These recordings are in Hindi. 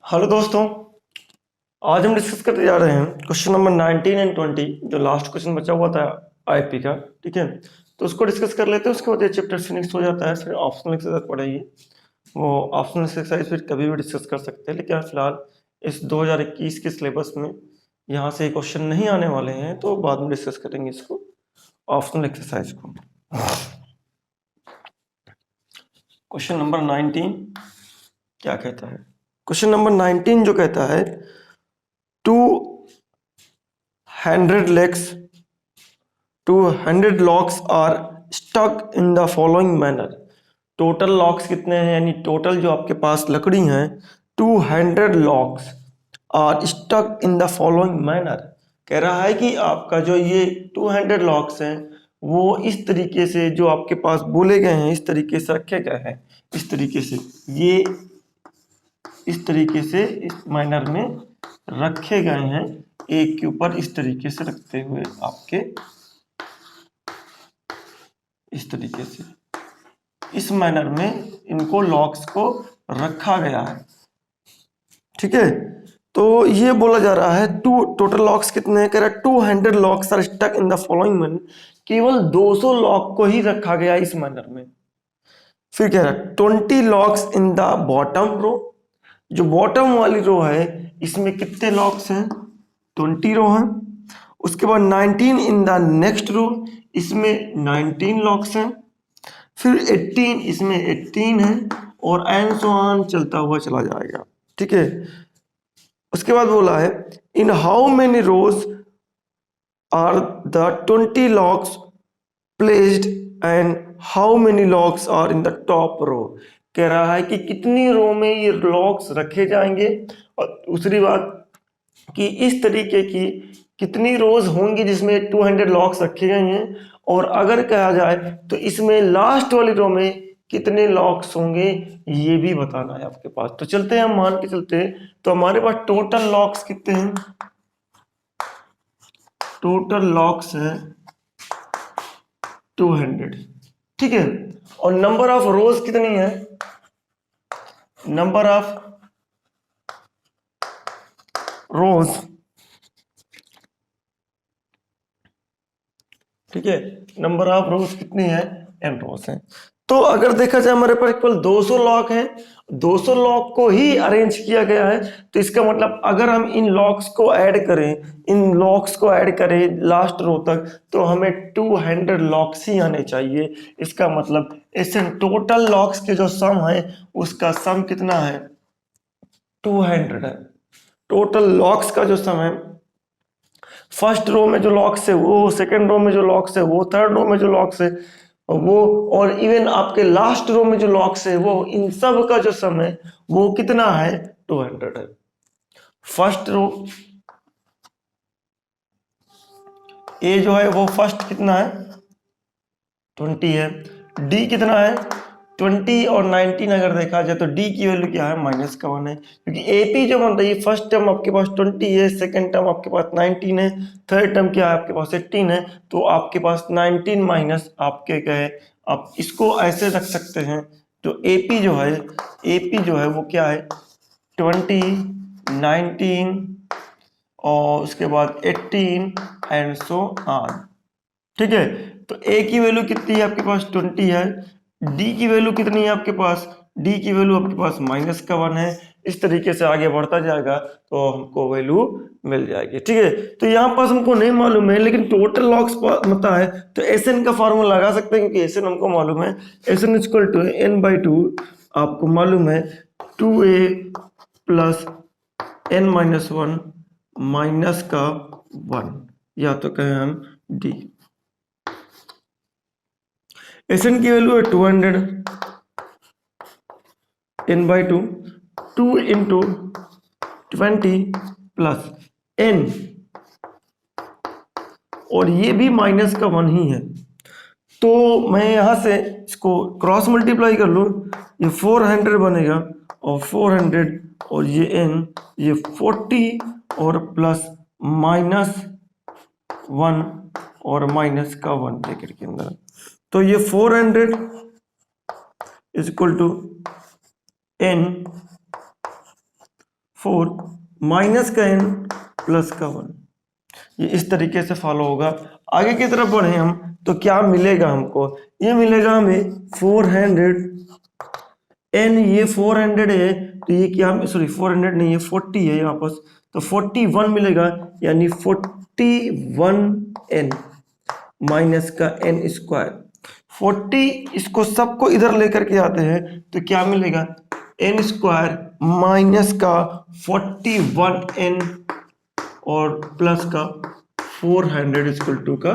हेलो दोस्तों। आज हम डिस्कस करते जा रहे हैं क्वेश्चन नंबर 19 एंड 20, जो लास्ट क्वेश्चन बचा हुआ था आईपी का। ठीक है, तो उसको डिस्कस कर लेते हैं। उसके बाद ये चैप्टर फिनिश हो जाता है, फिर ऑप्शनल एक्सरसाइज पढ़ेगी। वो ऑप्शनल एक्सरसाइज फिर कभी भी डिस्कस कर सकते हैं, लेकिन फिलहाल इस 2021 के सिलेबस में यहाँ से क्वेश्चन नहीं आने वाले हैं, तो बाद में डिस्कस करेंगे इसको, ऑप्शनल एक्सरसाइज को। क्वेश्चन नंबर 19 क्या कहता है? क्वेश्चन नंबर 19 जो कहता है 200 legs 200 locks are stuck in the following manner। Total locks कितने हैं, यानी टोटल जो आपके पास लकड़ी हैं 200 logs are stacked in the following manner. कह रहा है कि आपका जो ये 200 लॉक्स हैं वो इस तरीके से जो आपके पास बोले गए हैं इस तरीके से रखे गए हैं। इस तरीके से ये इस तरीके से इस मैनर में रखे गए हैं, एक के ऊपर इस तरीके से रखते हुए आपके इस तरीके से इस मैनर में इनको लॉक्स को रखा गया है। ठीक है, तो ये बोला जा रहा है टोटल लॉक्स कितने हैं? कह रहा है 200 logs are stacked in the following manner. केवल 200 लॉक को ही रखा गया इस मैनर में। फिर कह रहा है 20 logs in the bottom row. जो बॉटम वाली रो है इसमें कितने लॉक्स हैं? 20 रो हैं। उसके बाद 19 इन द नेक्स्ट रो, इसमें 19 लॉक्स हैं। फिर 18, इसमें 18 है, और एंड सो ऑन चलता हुआ चला जाएगा। ठीक है, उसके बाद बोला है in how many rows are the 20 logs placed and how many logs are in the top row. कह रहा है कि कितनी रो में ये लॉक्स रखे जाएंगे, और दूसरी बात कि इस तरीके की कितनी रोज होंगी जिसमें 200 लॉक्स रखे गए हैं, और अगर कहा जाए तो इसमें लास्ट वाली रो में कितने लॉक्स होंगे ये भी बताना है आपके पास। तो चलते हैं, हम मान के चलते हैं, तो हमारे पास टोटल लॉक्स कितने हैं? टोटल लॉक्स हैं 200। ठीक है, और नंबर ऑफ रोज कितनी है? नंबर ऑफ रोज, ठीक है, नंबर ऑफ रोज कितनी है? n रोज है। तो अगर देखा जाए हमारे पास केवल 200 लॉक है, 200 लॉक को ही अरेंज किया गया है, तो इसका मतलब अगर हम इन लॉक्स को ऐड करें, इन लॉक्स को ऐड करें लास्ट रो तक, तो हमें 200 लॉक्स ही आने चाहिए। इसका मतलब इस टोटल लॉक्स के जो सम है उसका सम कितना है? 200 है। टोटल लॉक्स का जो सम है, फर्स्ट रो में जो लॉक्स है वो, सेकंड रो में जो लॉक्स है वो, थर्ड रो में जो लॉक्स है वो, और इवन आपके लास्ट रो में जो लॉक्स है वो, इन सब का जो सम है वो कितना है? 200 है। फर्स्ट रो ए जो है वो फर्स्ट कितना है? 20 है। डी कितना है? 20 और 19 अगर देखा जाए तो डी की वैल्यू क्या है? -1 है, क्योंकि एपी जो बन रही है फर्स्ट टर्म आपके पास 20 है, सेकंड टर्म आपके पास 19 है, थर्ड टर्म क्या है आपके पास? 18 है। तो आपके पास 19 माइनस आपके क्या है? आप इसको ऐसे रख सकते हैं, तो एपी जो है वो क्या है? 20, 19 और उसके बाद 18 एंड सो ऑन। ठीक है, तो ए की वैल्यू कितनी है आपके पास? 20 है। डी की वैल्यू कितनी है आपके पास? डी की वैल्यू आपके पास -1 है। इस तरीके से आगे बढ़ता जाएगा तो हमको वैल्यू मिल जाएगी। ठीक है, तो यहाँ पास हमको नहीं मालूम है, लेकिन टोटल लॉक्स पता है, तो एस एन का फार्मूला लगा सकते हैं, क्योंकि एस एन हमको मालूम है। S N equal to n/2, आपको मालूम है 2a प्लस n-1 माइनस का 1, या तो कहें हम डी। एसएन की वैल्यू है 200, n/2, 2 इंटू 20 प्लस n, और ये भी -1 ही है। तो मैं यहां से इसको क्रॉस मल्टीप्लाई कर लूँ, ये 400 बनेगा, और 400 और ये n, ये 40 और प्लस -1 और -1 ब्रैकेट के अंदर। तो ये 400 is equal to n 4 minus का n प्लस का 1, ये इस तरीके से फॉलो होगा। आगे की तरफ बढ़े हम तो क्या मिलेगा हमको, ये मिलेगा हमें 400 n, ये 400 है तो ये क्या, सॉरी 400 नहीं है 40 है यहाँ पर, तो 41 मिलेगा, यानी 41 n माइनस का n स्क्वायर। 40 इसको सबको इधर लेकर के आते हैं तो क्या मिलेगा, n स्क्वायर माइनस का 41n और प्लस का 400 इक्वल टू का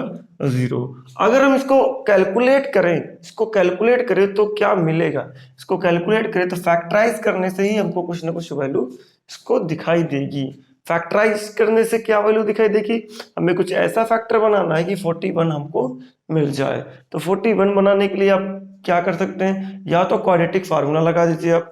0। अगर हम इसको कैलकुलेट करें तो क्या मिलेगा, इसको कैलकुलेट करें तो फैक्टराइज करने से ही हमको कुछ ना कुछ वैल्यू इसको दिखाई देगी। फैक्टराइज करने से क्या वैल्यू दिखाई देगी, हमें कुछ ऐसा फैक्टर बनाना है कि 41 हमको मिल जाए। तो 41 बनाने के लिए आप क्या कर सकते हैं, या तो क्वाड्रेटिक फार्मूला लगा दीजिए आप,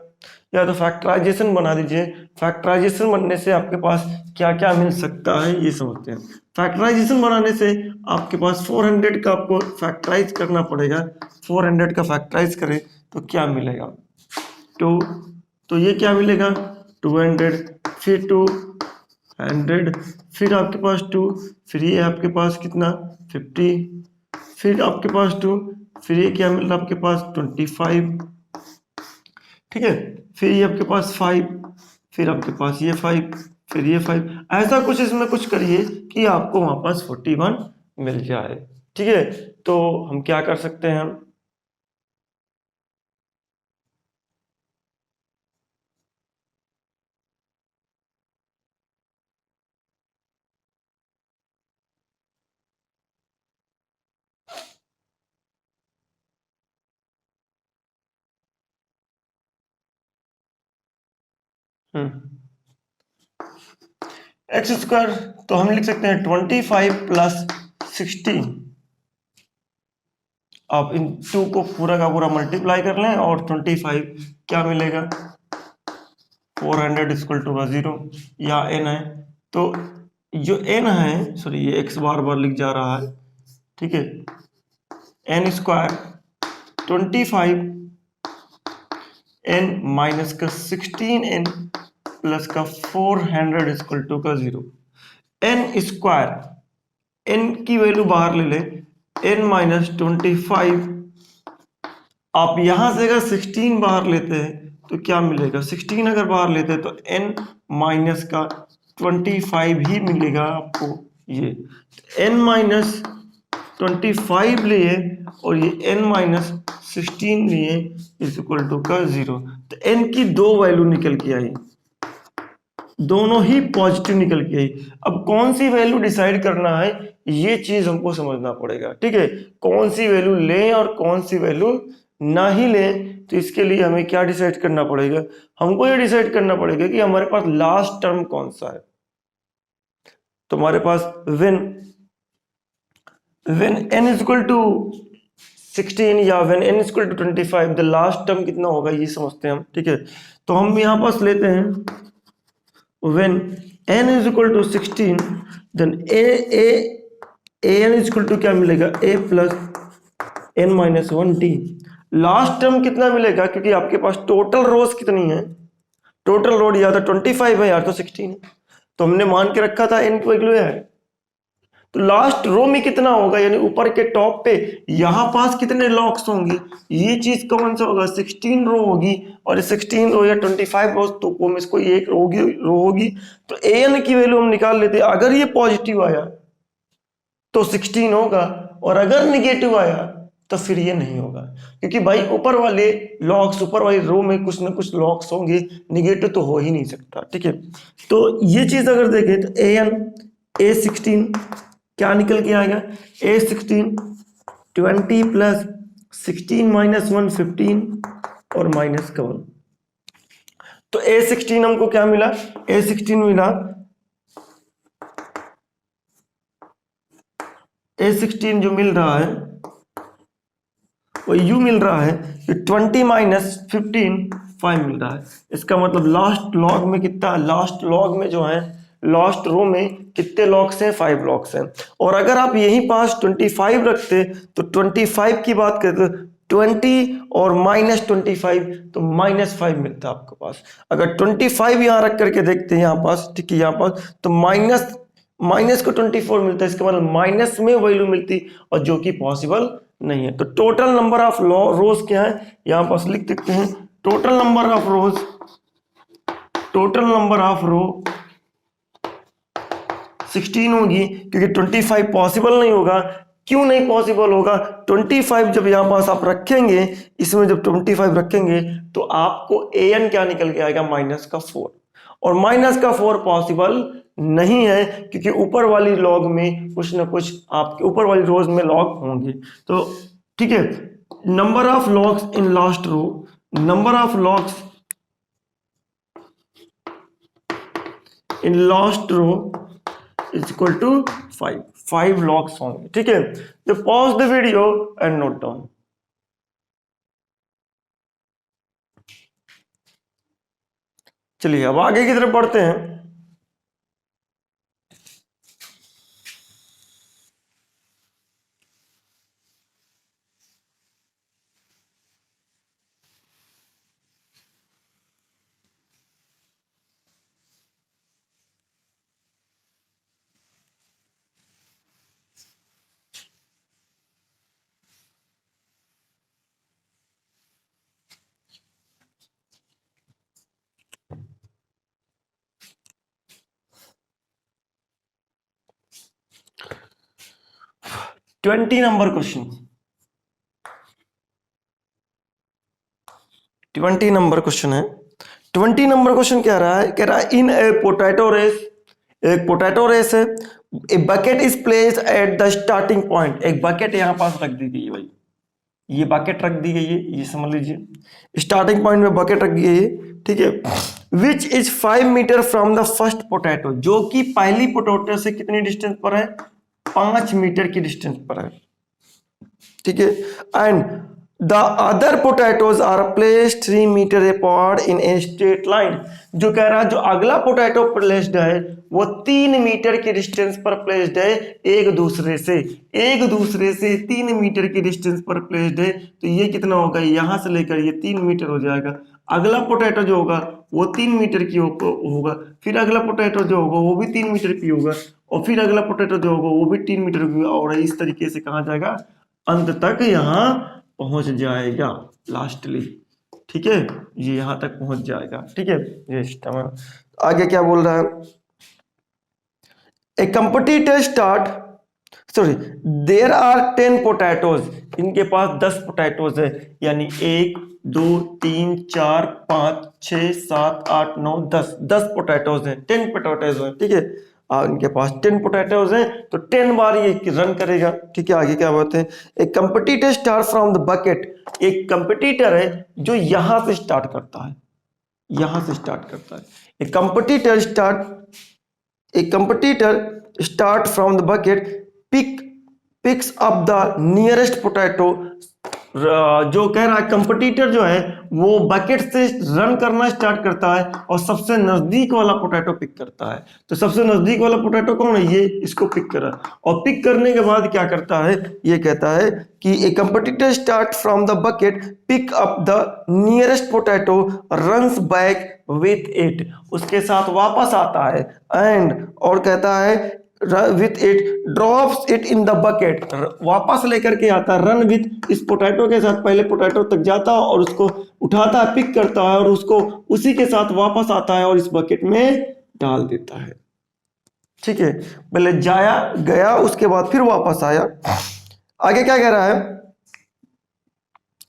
या तो फैक्टराइजेशन बना दीजिए। फैक्टराइजेशन बनने से आपके पास क्या क्या मिल सकता है ये समझते हैं। फैक्टराइजेशन बनाने से आपके पास 400 का आपको फैक्टराइज करना पड़ेगा। 400 का फैक्टराइज करें तो क्या मिलेगा, तो ये क्या मिलेगा 200, फिर 200, फिर आपके पास 2, फिर ये आपके पास कितना 50, फिर आपके पास 2, फिर ये क्या मिल रहा है आपके पास 25, ठीक है, फिर ये आपके पास 5, फिर आपके पास ये 5, फिर ये 5, ऐसा कुछ इसमें कुछ करिए कि आपको वहां पास 41 मिल जाए। ठीक है, तो हम क्या कर सकते हैं, हम एक्स स्क्वायर तो हम लिख सकते हैं 25 प्लस 16। आप इन 2 को पूरा का पूरा मल्टीप्लाई कर लें और 25 क्या मिलेगा 400 इक्वल टू 0 या n है। तो जो n है, सॉरी ये x बार बार लिख जा रहा है, ठीक है, n स्क्वायर 25 n माइनस का 16n प्लस का 400 इक्वल टू का 0। n स्क्वायर, n की वैल्यू बाहर ले लें, n माइनस 25, आप यहां से अगर 16 बाहर लेते हैं तो क्या मिलेगा, 16 अगर बाहर लेते हैं तो n माइनस का 25 ही मिलेगा आपको। ये n माइनस 25 लिए और ये n माइनस 16 लिए इज इक्वल टू का 0। तो n की दो वैल्यू निकल के आई, दोनों ही पॉजिटिव निकल के आई। अब कौन सी वैल्यू डिसाइड करना है ये चीज हमको समझना पड़ेगा, ठीक है, कौन सी वैल्यू लें और कौन सी वैल्यू ना ही लें। तो इसके लिए हमें क्या डिसाइड करना पड़ेगा, हमको ये डिसाइड करना पड़ेगा कि हमारे पास लास्ट टर्म कौन सा है। तो हमारे पास when n is equal to 16 या when n is equal to 25 the last term कितना होगा ये समझते हैं हम, ठीक है। तो हम यहां पास लेते हैं when n is equal to 16 then an is equal to क्या मिलेगा a plus n minus 1t। Last term कितना मिलेगा, क्योंकि आपके पास टोटल रोज कितनी है, टोटल रोड या तो 25 है या तो 16 है, तो हमने मान के रखा था n की वैल्यू है। तो लास्ट रो में कितना होगा, यानी ऊपर के टॉप पे यहां पास कितने लॉक्स होंगी, ये चीज कौन सा होगा 16 रो होगी, और 16 रो या 25 रो तो वो में इसको एक रो होगी। तो an की वैल्यू हम निकाल लेते हैं, अगर ये पॉजिटिव आया तो 16 होगा, और अगर निगेटिव आया तो फिर ये नहीं होगा, क्योंकि भाई ऊपर वाले लॉक्स, ऊपर वाली रो में कुछ ना कुछ लॉक्स होंगे, निगेटिव तो हो ही नहीं सकता, ठीक है। तो ये चीज अगर देखें तो a16 क्या निकल के आएगा, a16 20 प्लस 16 माइनस 1 15 और माइनस का 1। तो a16 हमको क्या मिला, a16 मिला, a16 जो मिल रहा है वो u मिल रहा है कि 20 माइनस 15 5 मिल रहा है। इसका मतलब लास्ट लॉग में कितना, लास्ट लॉग में जो है लास्ट रो में कितने लॉक्स हैं, 5 लॉक्स हैं। और अगर आप यहीं पास 25 रखते तो 25 की बात करते 20 और -25, तो -5 मिलता है आपके पास। अगर 25 यहाँ रख करके देखते हैं यहाँ पास, ठीक है, यहाँ पास तो माइनस को 24 मिलता है, इसके मतलब माइनस में वैल्यू मिलती, और जो कि पॉसिबल नहीं है। तो टोटल नंबर ऑफ रोज क्या है, यहाँ पास लिख सकते हैं total number of rows, total number of row 16 होगी, क्योंकि 25 पॉसिबल नहीं होगा। क्यों नहीं पॉसिबल होगा, 25 जब यहां पास आप रखेंगे, इसमें जब 25 रखेंगे तो आपको an क्या निकल के आएगा, -4, और -4 पॉसिबल नहीं है, क्योंकि ऊपर वाली लॉग में कुछ ना कुछ आपके ऊपर वाली रोज में लॉग होंगे। तो ठीक है, number of logs in last row, number of logs in last row is equal to 5 logs होंगे, ठीक है। तो pause the video and note down. चलिए अब आगे की तरफ बढ़ते हैं। Twenty number question, 20 number question है। 20 नंबर क्वेश्चन क्या रहा है, कह रहा है इन ए पोटैटो रेस, एक पोटैटो रेस है, a bucket is place at the starting point, एक बकेट यहां पास रख दी गई है भाई, ये बकेट रख दी गई है, ये समझ लीजिए स्टार्टिंग पॉइंट में बकेट रख दी गई है, ठीक है। Which is 5 metre from the first potato, जो कि पहली पोटैटो से कितनी डिस्टेंस पर है, 5 मीटर की डिस्टेंस पर है, ठीक है। And the other potatoes are placed 3 metre apart in a straight line, जो कह रहा है जो अगला पोटैटो प्लेस्ड है वो 3 मीटर की डिस्टेंस पर प्लेस्ड है, एक दूसरे से 3 मीटर की डिस्टेंस पर प्लेस्ड है। तो ये कितना होगा, यहां से लेकर ये 3 मीटर हो जाएगा। अगला पोटैटो जो होगा वो 3 मीटर की होगा, फिर अगला पोटैटो जो होगा वो भी 3 मीटर की होगा, और फिर अगला पोटैटो जो होगा वो भी 3 मीटर की होगा, और इस तरीके से कहा जाएगा अंत तक यहां पहुंच जाएगा लास्टली, ठीक है, ये यहां तक पहुंच जाएगा, ठीक है। ये सिस्टम है। आगे क्या बोल रहा है, a competitor start, sorry, there are 10 potatoes, इनके पास 10 पोटैटोज है, यानी 1 2 3 4 5 6 7 8 9 10 पोटैटोज हैं, 10 पोटैटोज हैं, ठीक है। इनके पास 10 पोटैटोज हैं, तो 10 बार ये रन करेगा, ठीक है। आगे क्या बोलते हैं, एक competitor start from the bucket, एक कंपटीटर है जो यहां से स्टार्ट करता है, यहां से स्टार्ट करता है। एक competitor start from the bucket, picks up the nearest potato, जो कह रहा है कंपटीटर जो है वो बकेट से रन करना स्टार्ट करता है और सबसे नजदीक वाला पोटैटो पिक करता है। तो सबसे नजदीक वाला पोटैटो कौन है, ये, इसको पिक करा, और पिक करने के बाद क्या करता है, ये कहता है कि a competitor start from the bucket, pick up the nearest potato, runs back with it, उसके साथ वापस आता है, एंड और कहता है with it drops it in the bucket, वापस लेकर के आता है, रन विथ, इस पोटैटो के साथ पहले पोटैटो तक जाता है और उसको उठाता है, पिक करता है, और उसको उसी के साथ वापस आता है और इस बकेट में डाल देता है, ठीक है। पहले जाया गया, उसके बाद फिर वापस आया। आगे क्या कह रहा है,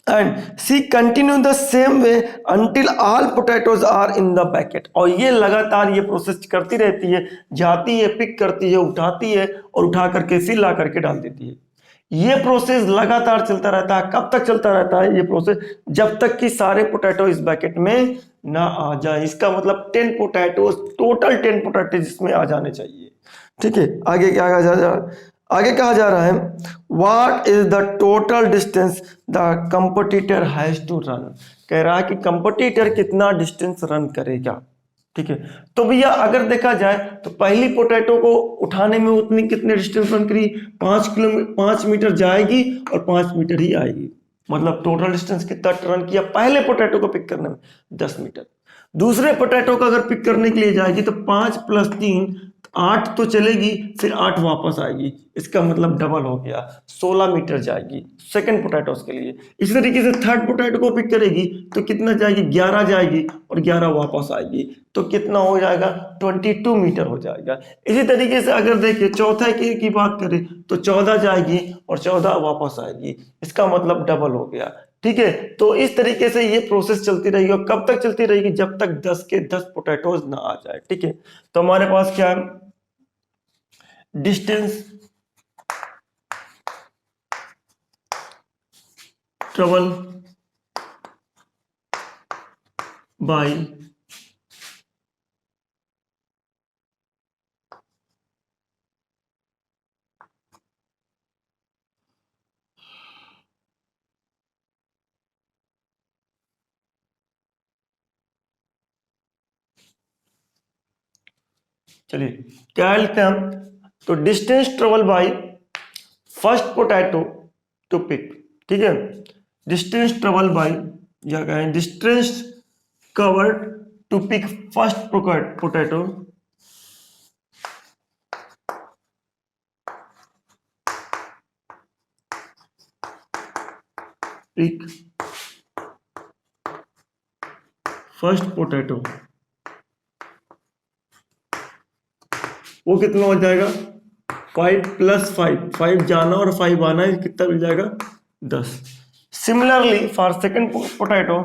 and she continue the same way until all potatoes are in the packet, और ये लगातार ये प्रोसेस करती रहती है, जाती है, पिक करती है, उठाती है, और उठा करके फिर ला करके डाल देती है। ये प्रोसेस लगातार चलता रहता है। कब तक चलता रहता है ये प्रोसेस, जब तक कि सारे पोटैटो इस पैकेट में ना आ जाए। इसका मतलब 10 पोटैटोज, टोटल 10 पोटैटो इसमें आ जाने चाहिए, ठीक है। आगे क्या कहा जा रहा है, what is the total distance the competitor has to run, कह रहा है कि कंपटीटर कितना डिस्टेंस रन करेगा, ठीक है। तो भैया अगर देखा जाए तो पहली पोटैटो को उठाने में उतनी कितने डिस्टेंस रन करी, 5 मीटर जाएगी और 5 मीटर ही आएगी, मतलब टोटल डिस्टेंस कितना रन किया पहले पोटैटो को पिक करने में, 10 मीटर। दूसरे पोटैटो को अगर पिक करने के लिए जाएगी तो 5 + 3 8 तो चलेगी, फिर 8 वापस आएगी, इसका मतलब डबल हो गया, 16 मीटर जाएगी सेकंड पोटैटोस के लिए। इसी तरीके से थर्ड पोटैटो को पिक करेगी तो कितना जाएगी, 11 जाएगी और 11 वापस आएगी, तो कितना हो जाएगा, 22 मीटर हो जाएगा। इसी तरीके से अगर देखिए चौथा की बात करें तो 14 जाएगी और 14 वापस आएगी, इसका मतलब डबल हो गया। ठीक है, तो इस तरीके से ये प्रोसेस चलती रहेगी और कब तक चलती रहेगी, जब तक 10 के 10 पोटैटोज ना आ जाए। ठीक है, तो हमारे पास क्या है, डिस्टेंस ट्रेवल बाय चलिए क्या लिखते हैं हम, तो distance travel by first potato to pick. ठीक है, डिस्टेंस ट्रेवल बाय या कहें distance covered to pick first potato pick first potato, वो कितना हो जाएगा, 5 + 5, 5 जाना और 5 आना, कितना मिल जाएगा, 10। Similarly for second potato,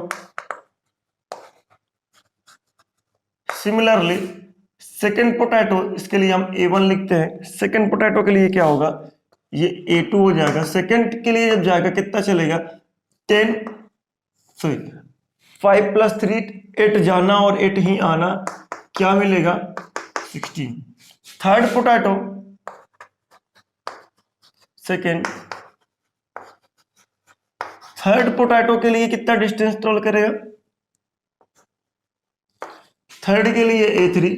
similarly second potato, इसके लिए हम A1 लिखते हैं। सेकंड पोटैटो के लिए क्या होगा, ये A2 हो जाएगा। सेकंड के लिए जब जाएगा कितना चलेगा, 10 सॉरी 5 + 3 8 जाना और 8 ही आना, क्या मिलेगा, 16। Third potato second, third potato के लिए कितना डिस्टेंस ट्रेवल करेगा, थर्ड के लिए A3,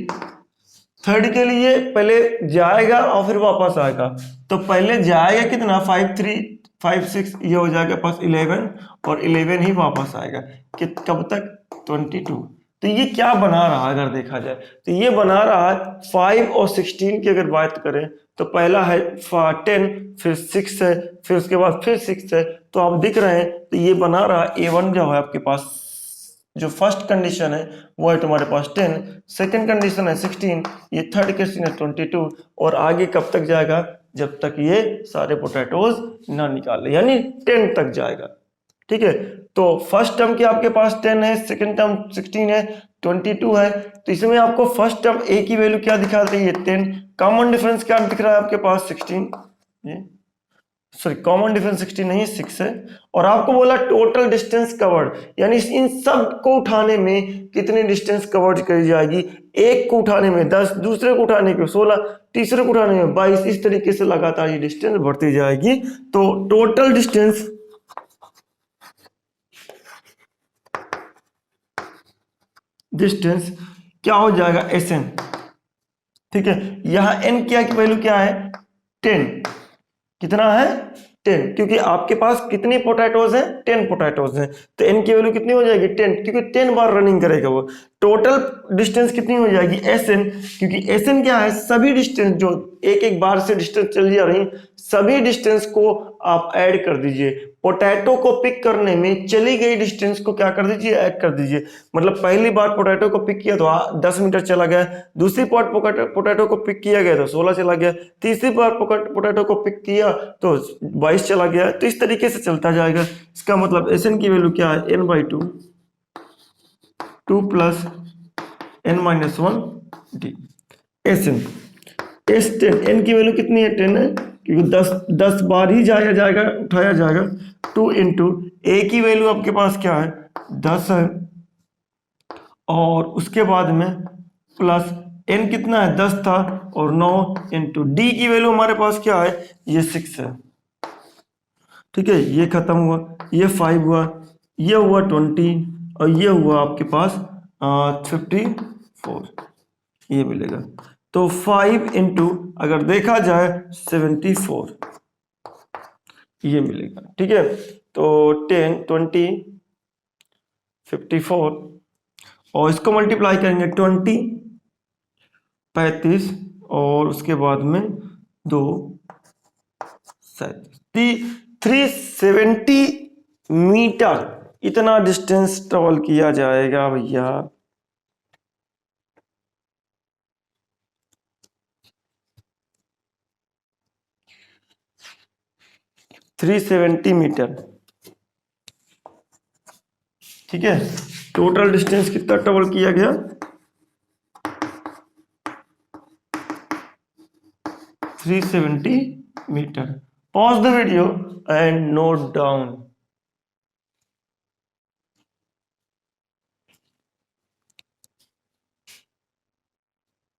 थर्ड के लिए पहले जाएगा और फिर वापस आएगा, तो पहले जाएगा कितना, 5 3 5 6, ये हो जाएगा पास 11 और 11 ही वापस आएगा कि कब तक, 22। तो ये क्या बना रहा है अगर देखा जाए, तो ये बना रहा है 5 और 16 की अगर बात करें तो पहला है 10, फिर 6 है, फिर उसके बाद फिर 6 है, तो आप दिख रहे हैं, तो ये बना रहा है A1 जो है आपके पास, जो फर्स्ट कंडीशन है वो है तुम्हारे पास 10, सेकंड कंडीशन है 16, ये थर्ड कंडीशन है 22, और आगे कब तक जाएगा, जब तक ये सारे पोटैटोज ना निकाले, यानी 10 तक जाएगा। ठीक है, तो फर्स्ट टर्म की आपके पास 10 है, सेकंड टर्म 16 है, 22 है, तो इसमें आपको फर्स्ट टर्म ए की वैल्यू क्या दिखा रही है, 10, कॉमन डिफरेंस क्या दिख रहा है आपके पास, 16, ये सॉरी कॉमन डिफरेंस 16 नहीं 6 है, और आपको बोला टोटल डिस्टेंस कवर्ड, यानी इन सब को उठाने में कितनी डिस्टेंस कवर्ड करी जाएगी, एक को उठाने में 10, दूसरे को उठाने में 16, तीसरे को उठाने में 22, इस तरीके से लगातार ये डिस्टेंस बढ़ती जाएगी। तो टोटल डिस्टेंस क्या हो जाएगा, SN। ठीक है, यहां n की वैल्यू क्या है, 10, कितना है, 10, क्योंकि आपके पास कितनी पोटैटोज हैं, 10 पोटैटोज हैं, तो n की वैल्यू कितनी हो जाएगी, 10, क्योंकि 10 बार रनिंग करेगा वो। टोटल डिस्टेंस कितनी हो जाएगी, SN, क्योंकि SN क्या है, सभी डिस्टेंस जो एक एक बार से डिस्टेंस चली जा रही, सभी डिस्टेंस को आप ऐड कर दीजिए, पोटैटो को पिक करने में चली गई डिस्टेंस को क्या कर दीजिए, ऐड कर दीजिए। मतलब पहली बार पोटैटो को पिक किया तो 10 मीटर चला गया, दूसरी बार पोटैटो को पिक किया गया तो 16 चला गया, तीसरी बार पोटैटो को पिक किया तो 22 चला गया, तो इस तरीके से चलता जाएगा। इसका मतलब SN की वैल्यू क्या है, n/2 2 + n-1 d SN। S10 n की वैल्यू कितनी है, 10 है, क्योंकि 10 बार ही जाएगा उठाया जाएगा, 2 × a की वैल्यू आपके पास क्या है, 10 है, और उसके बाद में प्लस n कितना है, 10 था, और 9 × d की वैल्यू हमारे पास क्या है, ये 6 है। ठीक है, ये खत्म हुआ, ये 5 हुआ, ये हुआ 20, और ये हुआ आपके पास 54, ये मिलेगा। तो 5 × अगर देखा जाए 74, ये मिलेगा। ठीक है, तो 10, 20, 54 और इसको मल्टीप्लाई करेंगे 20, 35 और उसके बाद में 2, 370 मीटर इतना डिस्टेंस ट्रेवल किया जाएगा भैया। 370 मीटर, ठीक है। टोटल डिस्टेंस कितना ट्रेवल किया गया? 370 metre. Pause the video and note down.